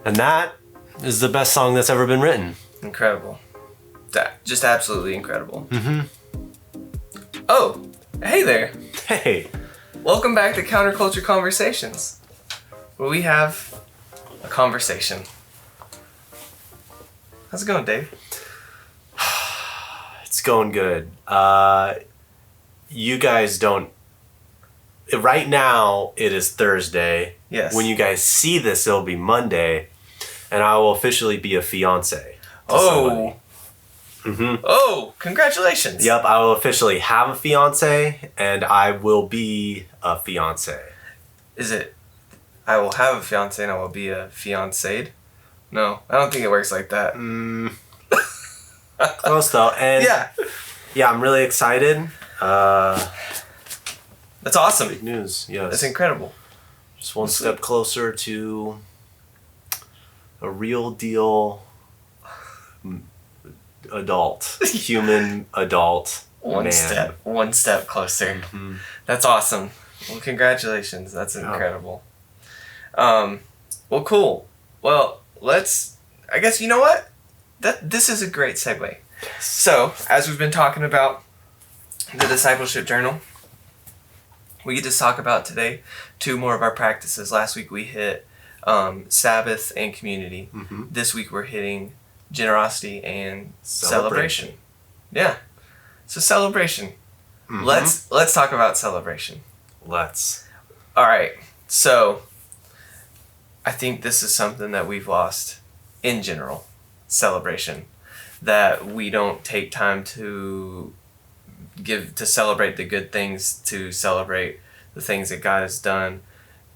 And that is the best song that's ever been written. Incredible. Just absolutely incredible. Mm-hmm. Oh, hey there. Hey. Welcome back to Counterculture Conversations, where we have a conversation. How's it going, Dave? It's going good. You guys don't... Right now, it is Thursday. Yes. When you guys see this, it'll be Monday. And I will officially be a fiance. Oh. Mm-hmm. Oh, congratulations. Yep, I will officially have a fiance, and I will be a fiance. Is it, I will have a fiance and I will be a fiancéed? No, I don't think it works like that. Close though. And yeah, I'm really excited. That's awesome. Big news, yes. That's incredible. Just one step closer to a real deal adult, human adult man. One step closer. Mm-hmm. That's awesome. Well, congratulations. That's incredible. Well, cool. Well, I guess, you know what? This is a great segue. So, as we've been talking about the discipleship journal, we get to talk about today 2 more of our practices. Last week we hit Sabbath and community. Mm-hmm. This week we're hitting generosity and celebration. Yeah. So celebration. Mm-hmm. Let's talk about celebration. Let's. All right. So I think this is something that we've lost in general, celebration, that we don't take time to celebrate the good things, to celebrate the things that God has done,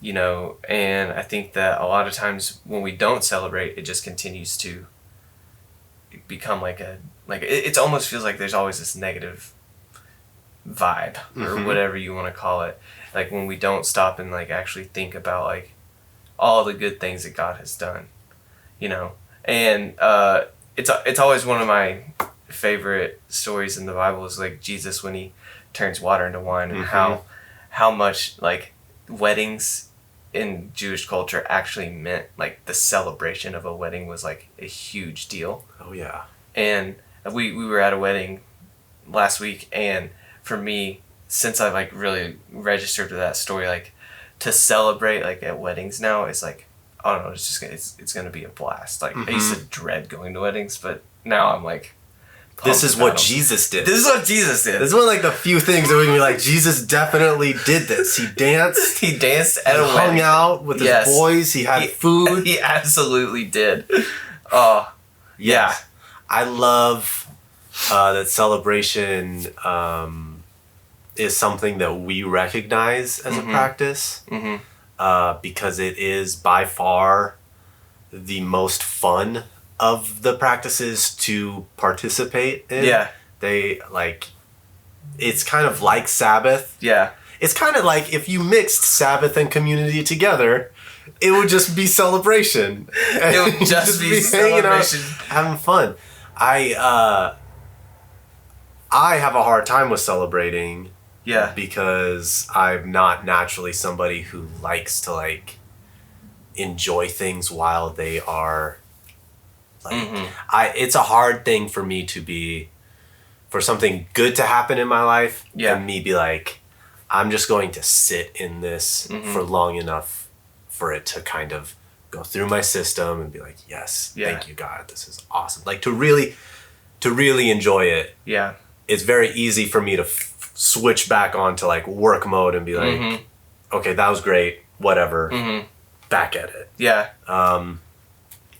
you know. And I think that a lot of times when we don't celebrate, it just continues to become it almost feels like there's always this negative vibe or whatever you want to call it, like when we don't stop and like actually think about like all the good things that God has done, you know. And it's always one of my favorite stories in the Bible is like Jesus when he turns water into wine, and how much like weddings in Jewish culture actually meant like the celebration of a wedding was like a huge deal. Oh yeah. And we were at a wedding last week, and for me, since I like really registered to that story, like to celebrate like at weddings now is like, I don't know, it's gonna be a blast. Like I used to dread going to weddings, but now I'm like, this is what Jesus did. This is what Jesus did. This is one of like the few things that we can be like, Jesus definitely did this. He danced. He danced at a wedding. Hung out with his boys. He had food. He absolutely did. Oh, yeah. I love that celebration is something that we recognize as a practice because it is by far the most fun of the practices to participate in. Yeah. It's kind of like Sabbath. Yeah. It's kind of like if you mixed Sabbath and community together, it would just be celebration. It would just be celebration. Having fun. I have a hard time with celebrating. Yeah. Because I'm not naturally somebody who likes to like enjoy things while they are like it's a hard thing for me to be for something good to happen in my life and me be like, I'm just going to sit in this for long enough for it to kind of go through my system and be like, yes, thank you, God, this is awesome. Like to really enjoy it. Yeah. It's very easy for me to switch back onto like work mode and be like, okay, that was great, whatever, back at it. Yeah.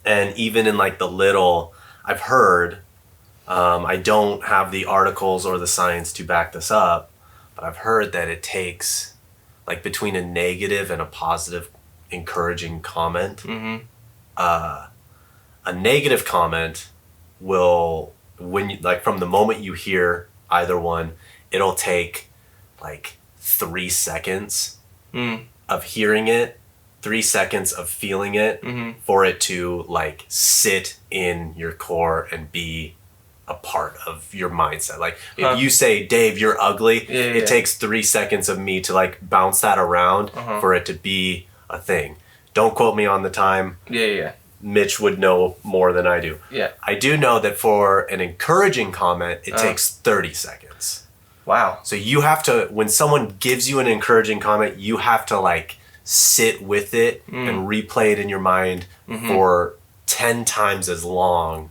And even in like the little, I've heard, I don't have the articles or the science to back this up, but I've heard that it takes like between a negative and a positive encouraging comment, a negative comment will, when you, like from the moment you hear either one, it'll take like 3 seconds of hearing it, 3 seconds of feeling it for it to like sit in your core and be a part of your mindset. Like if you say, Dave, you're ugly, it takes 3 seconds of me to like bounce that around for it to be a thing. Don't quote me on the time. Mitch would know more than I do. Yeah. I do know that for an encouraging comment, it takes 30 seconds. Wow. So you have to, when someone gives you an encouraging comment, you have to like sit with it and replay it in your mind for 10 times as long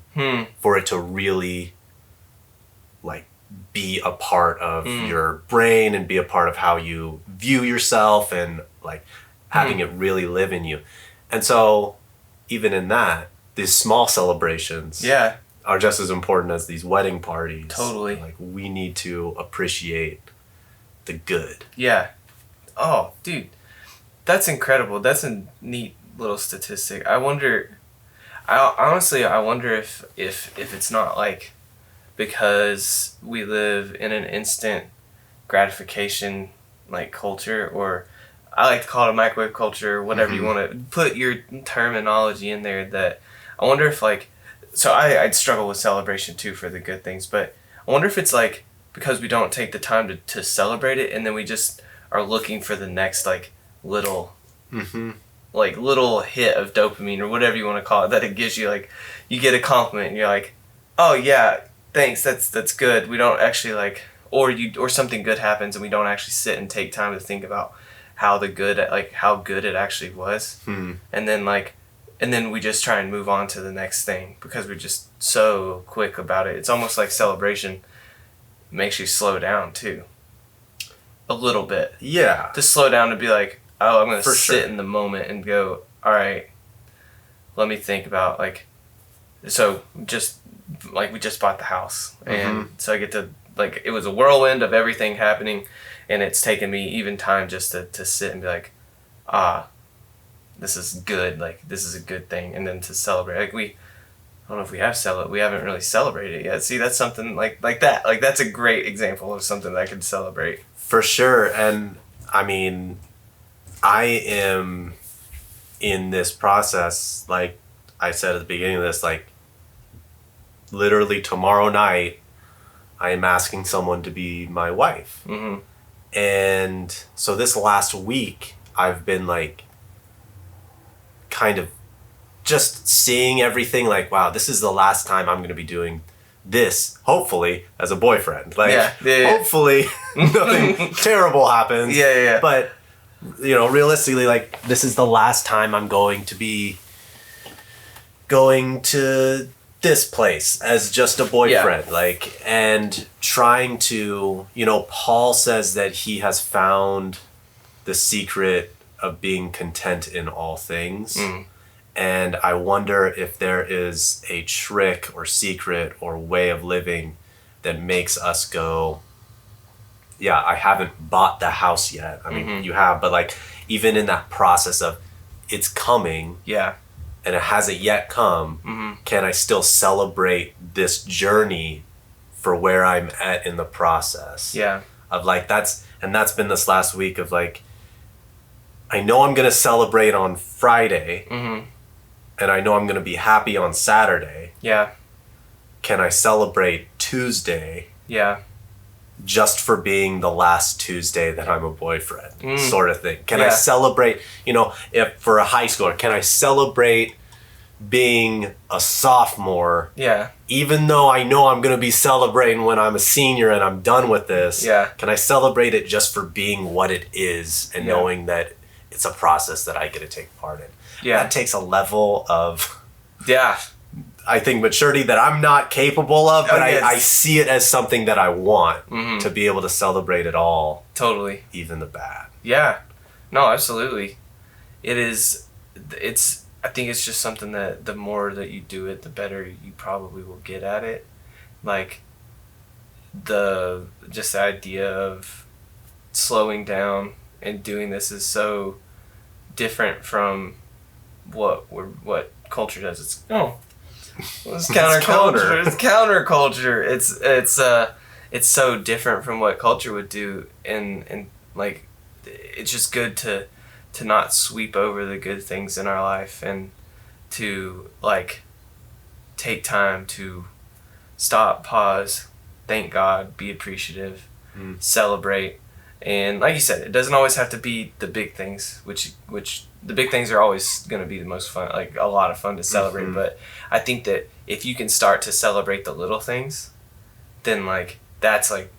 for it to really like be a part of your brain and be a part of how you view yourself and like having it really live in you. And so even in that, these small celebrations are just as important as these wedding parties. Totally. Like we need to appreciate the good. Yeah. Oh, dude. That's incredible. That's a neat little statistic. I wonder I wonder if it's not like because we live in an instant gratification like culture, or I like to call it a microwave culture, whatever you want to put your terminology in there, that I wonder if like, so I'd struggle with celebration too for the good things, but I wonder if it's like because we don't take the time to celebrate it, and then we just are looking for the next like little like little hit of dopamine or whatever you want to call it, that it gives you, like you get a compliment and you're like, oh yeah, thanks, that's good. We don't actually like, or something good happens and we don't actually sit and take time to think about how good it actually was. And then we just try and move on to the next thing because we're just so quick about it. It's almost like celebration makes you slow down too a little bit. Yeah, to slow down and be like, oh, I'm going to sit in the moment and go, all right, let me think about, like, so just, like, we just bought the house. And so I get to, like, it was a whirlwind of everything happening. And it's taken me even time just to sit and be like, this is good. Like, this is a good thing. And then to celebrate. Like, I don't know if we haven't really celebrated it yet. See, that's something like that. Like, that's a great example of something that I could celebrate. For sure. And, I mean, I am in this process, like I said at the beginning of this, like literally tomorrow night, I am asking someone to be my wife. And so this last week, I've been like kind of just seeing everything like, wow, this is the last time I'm going to be doing this, hopefully, as a boyfriend. Like, hopefully nothing terrible happens. But you know, realistically, like, this is the last time I'm going to be going to this place as just a boyfriend. Like, and trying to, you know, Paul says that he has found the secret of being content in all things. And I wonder if there is a trick or secret or way of living that makes us go, yeah, I haven't bought the house yet. I mean, you have, but like, even in that process of it's coming, and it hasn't yet come, can I still celebrate this journey for where I'm at in the process? Of like, that's been this last week of like, I know I'm going to celebrate on Friday, and I know I'm going to be happy on Saturday. Can I celebrate Tuesday? Just for being the last Tuesday that I'm a boyfriend, sort of thing. Can I celebrate, you know, if for a high schooler, can I celebrate being a sophomore? Even though I know I'm going to be celebrating when I'm a senior and I'm done with this. Can I celebrate it just for being what it is and knowing that it's a process that I get to take part in? That takes a level of... I think maturity that I'm not capable of, but I see it as something that I want to be able to celebrate it all. Totally. Even the bad. No, absolutely. I think it's just something that the more that you do it, the better you probably will get at it. Like, the idea of slowing down and doing this is so different from what culture does. It's counterculture. It's counterculture. It's so different from what culture would do, and like, it's just good to not sweep over the good things in our life, and to like take time to stop, pause, thank God, be appreciative, celebrate. And like you said, it doesn't always have to be the big things, which the big things are always going to be the most fun, like a lot of fun to celebrate. Mm-hmm. But I think that if you can start to celebrate the little things, then like that's like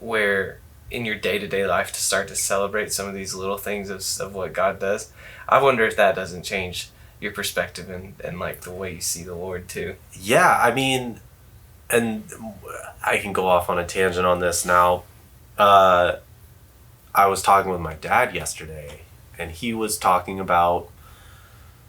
where in your day-to-day life to start to celebrate some of these little things of what God does. I wonder if that doesn't change your perspective and like the way you see the Lord too. Yeah, I mean, and I can go off on a tangent on this now. I was talking with my dad yesterday, and he was talking about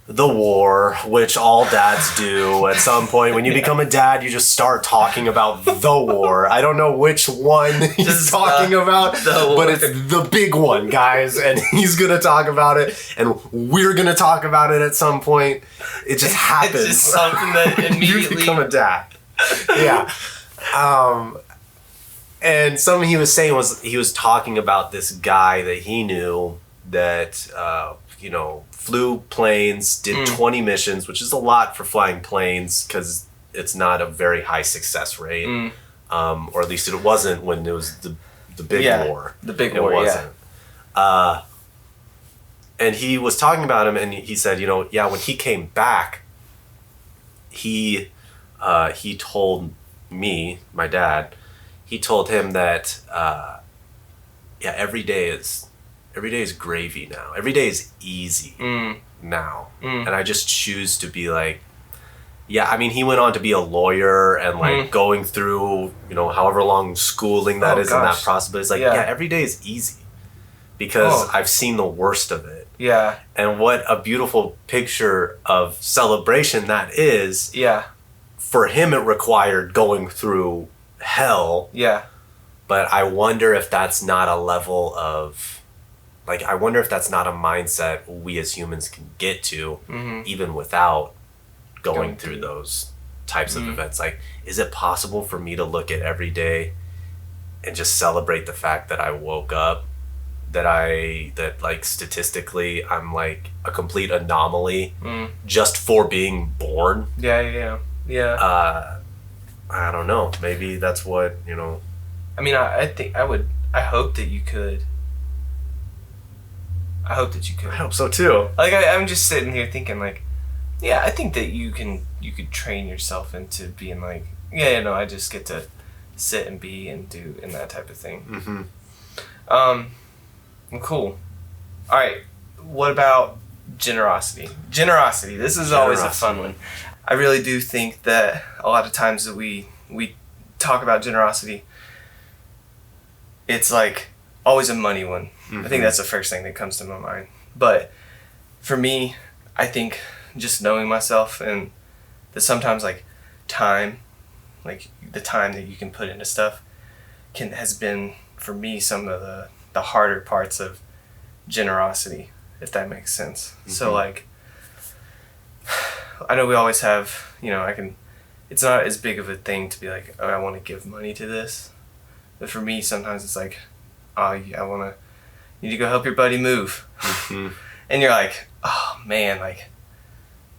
the war, which all dads do at some point. When you become a dad, you just start talking about the war. I don't know which one he's talking about, but it's the big one, guys. And he's going to talk about it, and we're going to talk about it at some point. It just happens. It's just something that immediately... You become a dad. Yeah. And something he was saying was he was talking about this guy that he knew that, flew planes, did 20 missions, which is a lot for flying planes because it's not a very high success rate. Or at least it wasn't when it was the big war. The big war, wasn't. And he was talking about him, and he said, when he came back, he told me, my dad, he told him that, every day is gravy now. Every day is easy now. And I just choose to be like, he went on to be a lawyer and like going through, however long schooling that is in that process. But it's like, every day is easy because I've seen the worst of it. Yeah. And what a beautiful picture of celebration that is. Yeah. For him, it required going through hell. Yeah. But I wonder if that's not a level of... I wonder if that's not a mindset we as humans can get to, even without going through those types of events. Like, is it possible for me to look at every day and just celebrate the fact that I woke up, that statistically I'm like a complete anomaly just for being born? Yeah. I don't know. Maybe that's what, I mean, I hope that you could. I hope so too. Like I'm just sitting here thinking like, I think that you could train yourself into being like, I just get to sit and be and do and that type of thing. Cool. All right. What about generosity? This is always a fun one. I really do think that a lot of times that we talk about generosity, it's like always a money one. I think that's the first thing that comes to my mind. But for me, I think just knowing myself and that sometimes like time, like the time that you can put into stuff has been for me some of the harder parts of generosity, if that makes sense. So like, I know we always have, it's not as big of a thing to be like, oh, I want to give money to this. But for me, sometimes it's like, oh, you need to go help your buddy move. And you're like, oh man, like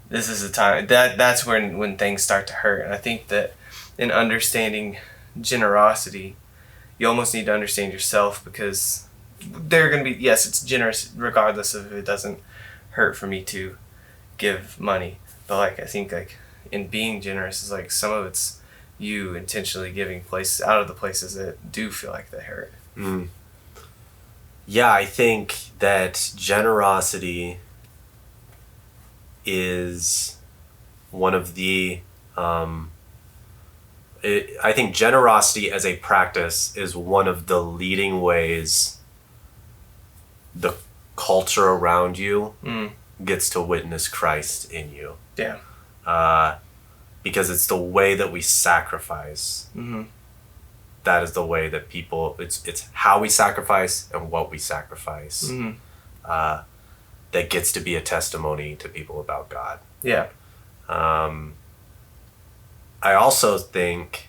this is the time that's when things start to hurt. And I think that in understanding generosity, you almost need to understand yourself, because they're going to be, yes, it's generous regardless of if it doesn't hurt for me to give money. But like, I think like in being generous is like some of it's you intentionally giving place out of the places that do feel like they hurt. Yeah, I think that generosity is one of the I think generosity as a practice is one of the leading ways the culture around you gets to witness Christ in you. Yeah. Because it's the way that we sacrifice. That is the way that people, it's how we sacrifice and what we sacrifice that gets to be a testimony to people about God. Yeah. I also think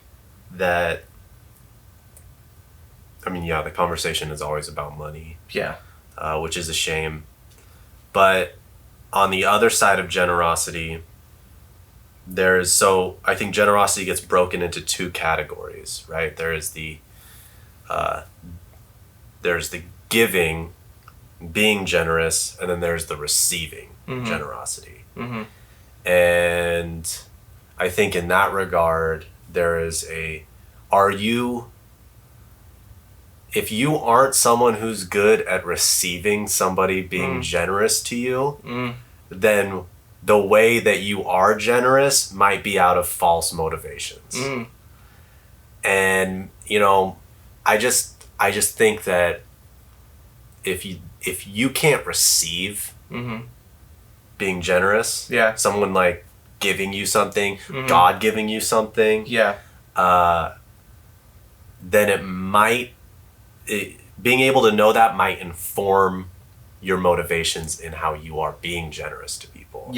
that, the conversation is always about money. Yeah. Which is a shame. But on the other side of generosity, I think generosity gets broken into two categories, right? There's the giving, being generous, and then there's the receiving Mm-hmm. generosity. Mm-hmm. And I think in that regard, there is if you aren't someone who's good at receiving somebody being generous to you, then the way that you are generous might be out of false motivations. And, I just think that if you can't receive being generous, someone like giving you something, God giving you something, then being able to know that might inform your motivations in how you are being generous to people.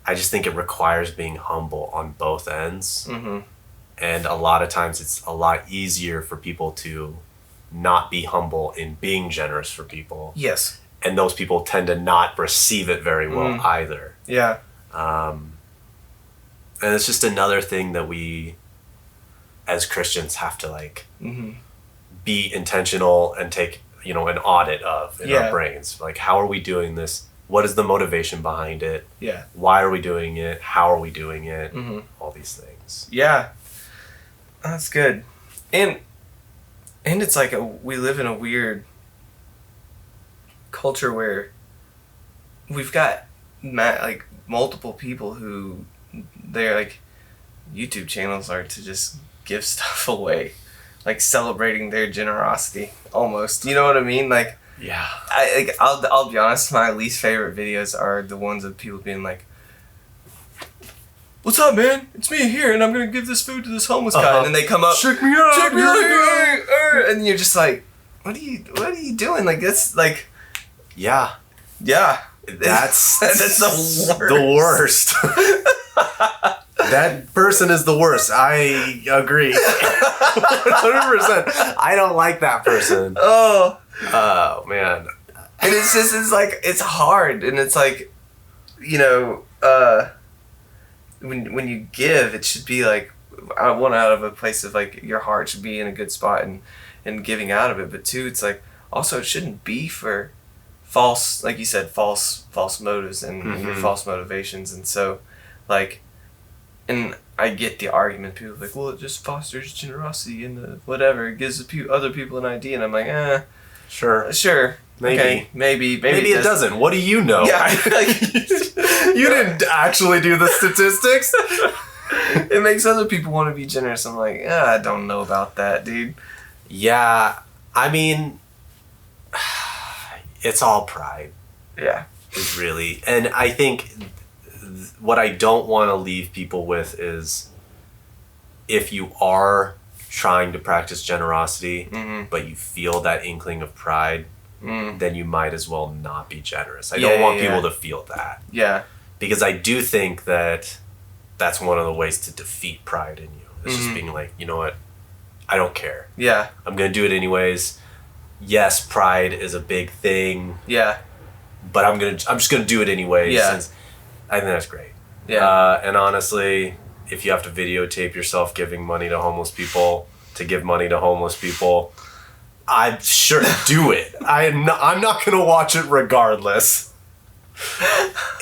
I just think it requires being humble on both ends. And a lot of times it's a lot easier for people to not be humble in being generous for people. Yes. And those people tend to not receive it very well either. Yeah. And it's just another thing that we, as Christians, have to be intentional and take, an audit of in our brains. Like, how are we doing this? What is the motivation behind it? Yeah. Why are we doing it? How are we doing it? All these things. Yeah. That's good. And it's like we live in a weird culture where we've got multiple people who their YouTube channels are to just give stuff away, celebrating their generosity almost. You know what I mean? Yeah. I'll be honest, my least favorite videos are the ones of people being like, "What's up, man? It's me here, and I'm gonna give this food to this homeless guy." And then they come up, check me out, check me out, and you're just like, "What are you doing?" That's yeah, that's the worst. The worst. That person is the worst. I agree. 100%. I don't like that person. Oh man. And it's hard, and it's when you give, it should be one, out of a place of your heart should be in a good spot and giving out of it, but two, it's also it shouldn't be for false, like you said, false motives and your false motivations. And so and I get the argument, people are well, it just fosters generosity and whatever, it gives other people an idea, and I'm like, sure, maybe. Okay, maybe it doesn't. What do you know? Yeah. You didn't actually do the statistics. It makes other people want to be generous. I'm like, I don't know about that, dude. Yeah, I mean, it's all pride. Yeah. Is really, and I think what I don't want to leave people with is, if you are trying to practice generosity, but you feel that inkling of pride, then you might as well not be generous. I don't want people to feel that. Yeah. Because I do think that that's one of the ways to defeat pride in you. It's just being like, you know what? I don't care. Yeah. I'm going to do it anyways. Yes, pride is a big thing. Yeah. But I'm just going to do it anyways. Yeah. Since I think that's great. Yeah. And honestly, if you have to videotape yourself giving money to homeless people, I'm sure do it. I'm not gonna watch it regardless.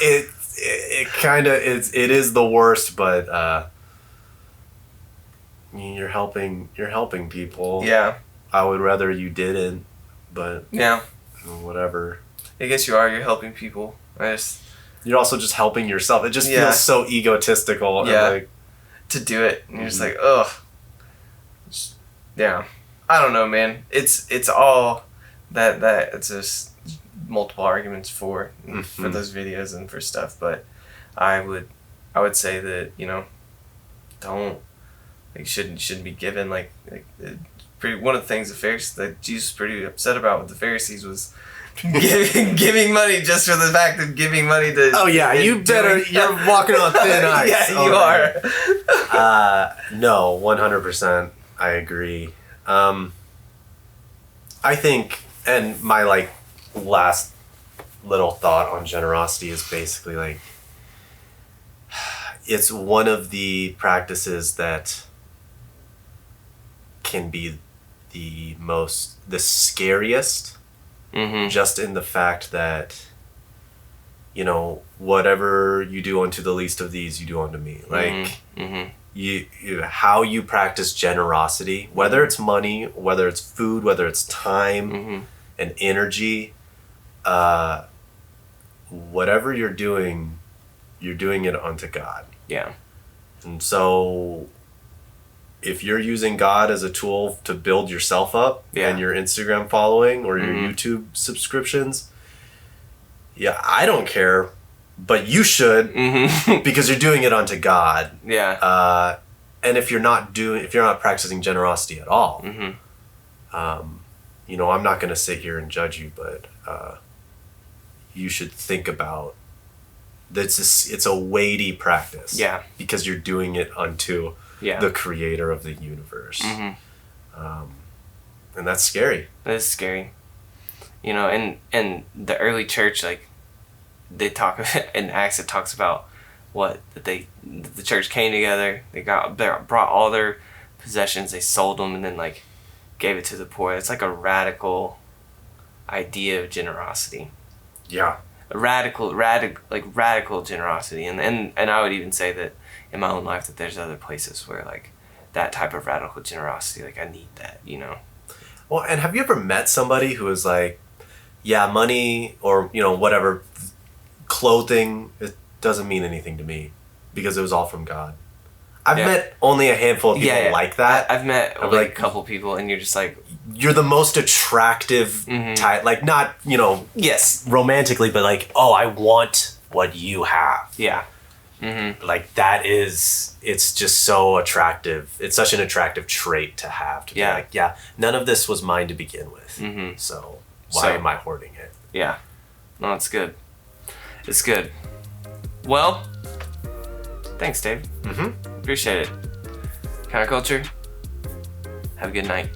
It kind of is the worst, but you're helping people. Yeah. I would rather you didn't, but yeah, whatever. I guess you're helping people. You're also just helping yourself. It just feels so egotistical. Yeah. And to do it, and you're just like, ugh. Yeah. I don't know, man. It's all that it's just multiple arguments for those videos and for stuff, but I would say that don't shouldn't be given one of the things that Jesus was pretty upset about with the Pharisees was giving money just for the fact of giving money to. Oh yeah, you're walking on thin ice. Yeah, you are. No, 100%. I agree. I think, and my last little thought on generosity is basically it's one of the practices that can be the scariest, just in the fact that, you know, whatever you do unto the least of these, you do unto me. Like, you how you practice generosity, whether it's money, whether it's food, whether it's time and energy, whatever you're doing it unto God. Yeah. And so if you're using God as a tool to build yourself up and your Instagram following or your YouTube subscriptions, I don't care, but you should because you're doing it unto God. Yeah. And if you're not practicing generosity at all, you know, I'm not going to sit here and judge you, but you should think about that. It's a weighty practice. Yeah. Because you're doing it unto the creator of the universe. And that's scary. That is scary. You know, and the early church, like, they talk in Acts, it talks about the church came together, they brought all their possessions, they sold them, and then, like, gave it to the poor. It's like a radical idea of generosity. Yeah. A radical generosity. And I would even say that in my own life that there's other places where, like, that type of radical generosity, like, I need that, you know? Well, and have you ever met somebody who is like, yeah, money or, you know, whatever, clothing, it doesn't mean anything to me because it was all from God? I've met only a handful of people like that. I've met like a couple people, and you're just like, you're the most attractive type, like, not, you know, romantically, but like, oh, I want what you have. Yeah. Like, that is, it's just so attractive. It's such an attractive trait to have, to be like, none of this was mine to begin with. So why am I hoarding it? Yeah. No, it's good. It's good. Well, thanks, Dave. Appreciate it. Counterculture. Have a good night.